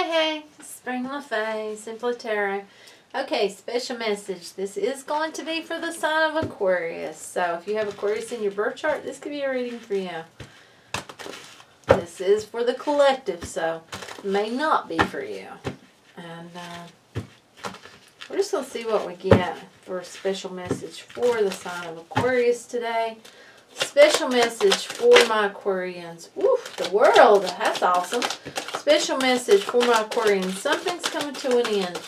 Hey, Spring LaFay, Simply Tarot. Okay, special message. This is going to be for the sign of Aquarius. So if you have Aquarius in your birth chart, this could be a reading for you. This is for the collective, so it may not be for you. And we're just going to see what we get for a special message for the sign of Aquarius today. Special message for my Aquarians. Oof, the world. That's awesome. Special message for my Aquarians. Something's coming to an end.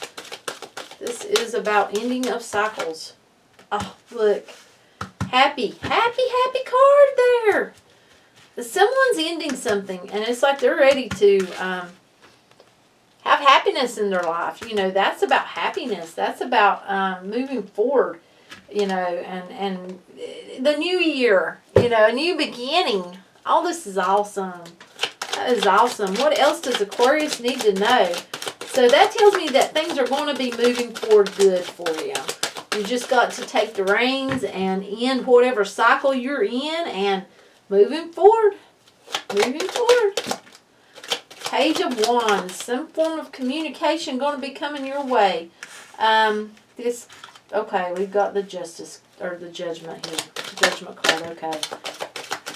This is about ending of cycles. Oh, look. Happy card there. Someone's ending something, and it's like they're ready to have happiness in their life. You know, that's about happiness. That's about moving forward. You know, and the new year, you know, a new beginning. All this is awesome. That is awesome. What else does Aquarius need to know? So that tells me that things are going to be moving forward good for you. You just got to take the reins and end whatever cycle you're in and moving forward. Moving forward. Page of Wands. Some form of communication going to be coming your way. Okay, we've got the Justice, or the Judgment here. Judgment card, okay.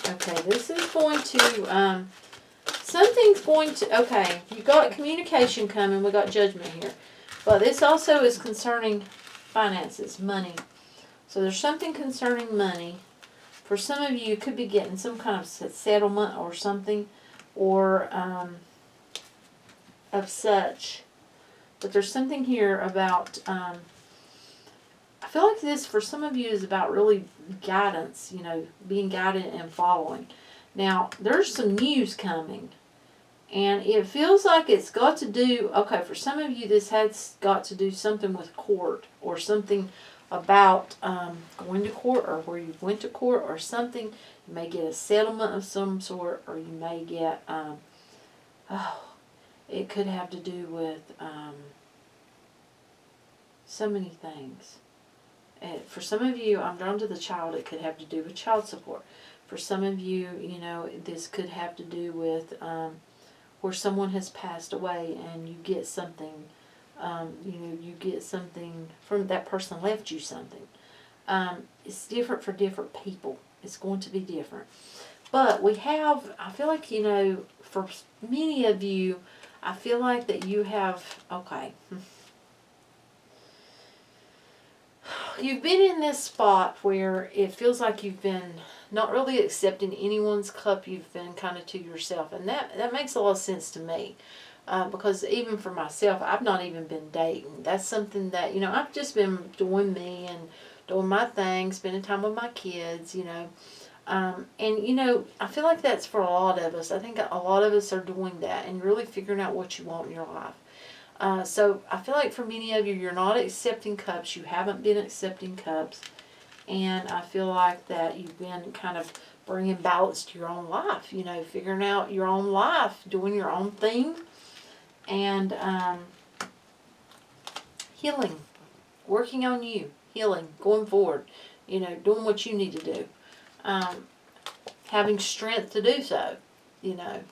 Okay, this is going to, something's going to, okay, you got communication coming, we got Judgment here. But this also is concerning finances, money. So there's something concerning money. For some of you, you could be getting some kind of settlement or something, or of such. But there's something here about, I feel like this, for some of you, is about really guidance, you know, being guided and following. Now, there's some news coming, and it feels like it's got to do, okay, for some of you, this has got to do something with court, or something about going to court, or where you went to court, or something. You may get a settlement of some sort, or you may get, it could have to do with so many things. For some of you, I'm drawn to the child. It could have to do with child support. For some of you, you know, this could have to do with where someone has passed away and you get something, you know, you get something from that person left you something. It's different for different people. It's going to be different. But we have, I feel like, you know, for many of you, I feel like that you have, okay, you've been in this spot where it feels like you've been not really accepting anyone's cup. You've been kind of to yourself. And that makes a lot of sense to me. Because even for myself, I've not even been dating. That's something that, you know, I've just been doing me and doing my thing, spending time with my kids, you know. And, you know, I feel like that's for a lot of us. I think a lot of us are doing that and really figuring out what you want in your life. So I feel like for many of you, you're not accepting cups. You haven't been accepting cups. And I feel like that you've been kind of bringing balance to your own life. You know, figuring out your own life, doing your own thing. And healing. Working on you. Healing. Going forward. You know, doing what you need to do. Having strength to do so. You know.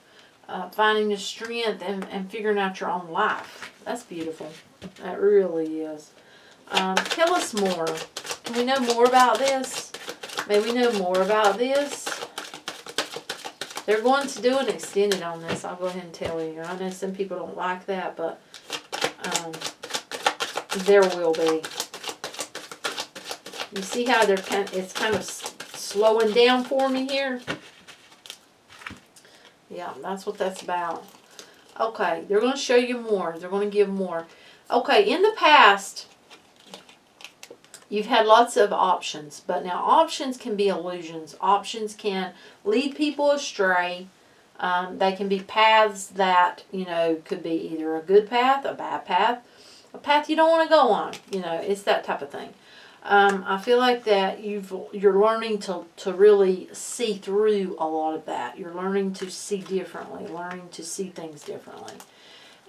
Finding the strength and figuring out your own life. That's beautiful. That really is. Tell us more. Can we know more about this? May we know more about this? They're going to do an extended on this. I'll go ahead and tell you. I know some people don't like that, but there will be. You see how it's kind of slowing down for me here? Yeah, that's what that's about. Okay, they're going to show you more. They're going to give more. Okay, in the past, you've had lots of options. But now options can be illusions. Options can lead people astray. They can be paths that, you know, could be either a good path, a bad path, a path you don't want to go on. You know, it's that type of thing. I feel like that you're learning to really see through a lot of that. You're learning to see differently, learning to see things differently.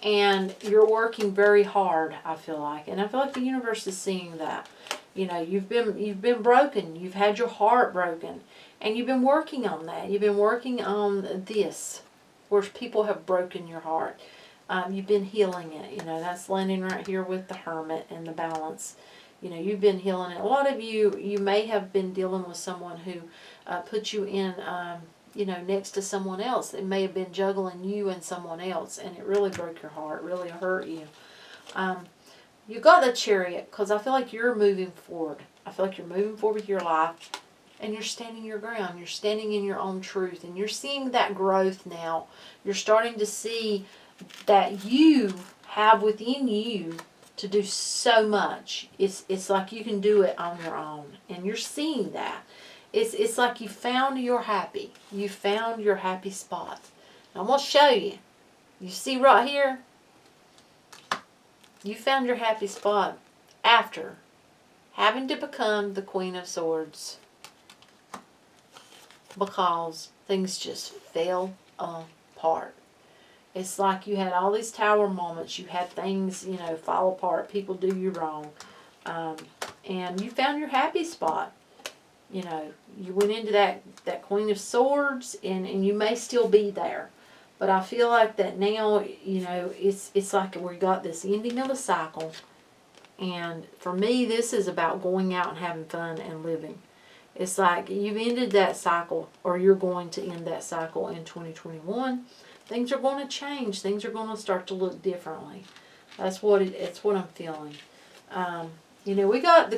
And you're working very hard, I feel like. And I feel like the universe is seeing that. You know, you've been broken. You've had your heart broken. And you've been working on that. You've been working on this, where people have broken your heart. You've been healing it. You know, that's landing right here with the Hermit and the Balance. You know, you've been healing it. A lot of you may have been dealing with someone who put you in, you know, next to someone else. It may have been juggling you and someone else, and it really broke your heart, really hurt you. You got the Chariot because I feel like you're moving forward. I feel like you're moving forward with your life, and you're standing your ground. You're standing in your own truth, and you're seeing that growth now. You're starting to see that you have within you to do so much. It's like you can do it on your own, and you're seeing that. It's like you found your happy. You found your happy spot. Now, I'm going to show you. You see right here? You found your happy spot after having to become the Queen of Swords because things just fell apart. It's like you had all these tower moments. You had things, you know, fall apart. People do you wrong. And you found your happy spot. You know, you went into that Queen of Swords, and you may still be there. But I feel like that now, you know, it's like we got this ending of a cycle. And for me, this is about going out and having fun and living. It's like you've ended that cycle, or you're going to end that cycle in 2021. Things are going to change. Things are going to start to look differently. It's what I'm feeling. You know, we got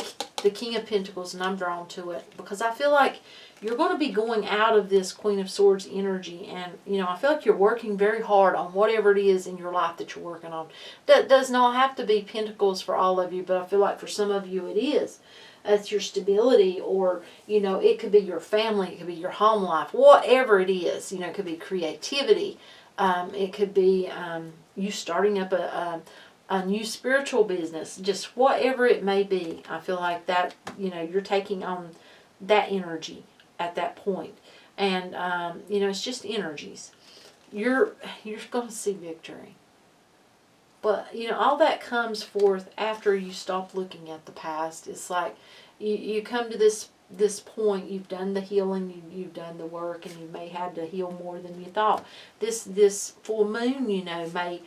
the King of Pentacles, and I'm drawn to it because I feel like you're going to be going out of this Queen of Swords energy, and, you know, I feel like you're working very hard on whatever it is in your life that you're working on. That does not have to be Pentacles for all of you, but I feel like for some of you it is. It's your stability, or, you know, it could be your family, it could be your home life, whatever it is. You know, it could be creativity. It could be you starting up a new spiritual business, just whatever it may be. I feel like that, you know, you're taking on that energy at that point. And, you know, it's just energies. You're going to see victory. But, you know, all that comes forth after you stop looking at the past. It's like you come to this point, you've done the healing, you've done the work, and you may have to heal more than you thought. This full moon, you know, may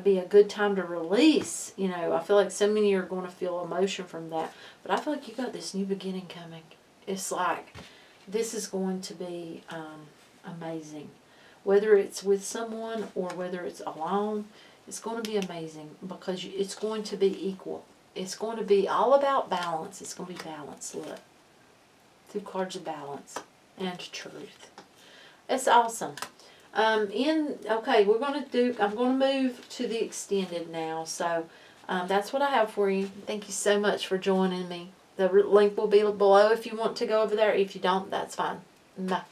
be a good time to release. You know, I feel like so many are going to feel emotion from that. But I feel like you got this new beginning coming. It's like this is going to be amazing. Whether it's with someone or whether it's alone, it's going to be amazing because it's going to be equal. It's going to be all about balance. It's going to be balance. Look. 2 cards of balance and truth. It's awesome. Okay, I'm going to move to the extended now. So that's what I have for you. Thank you so much for joining me. The link will be below if you want to go over there. If you don't, that's fine. Bye.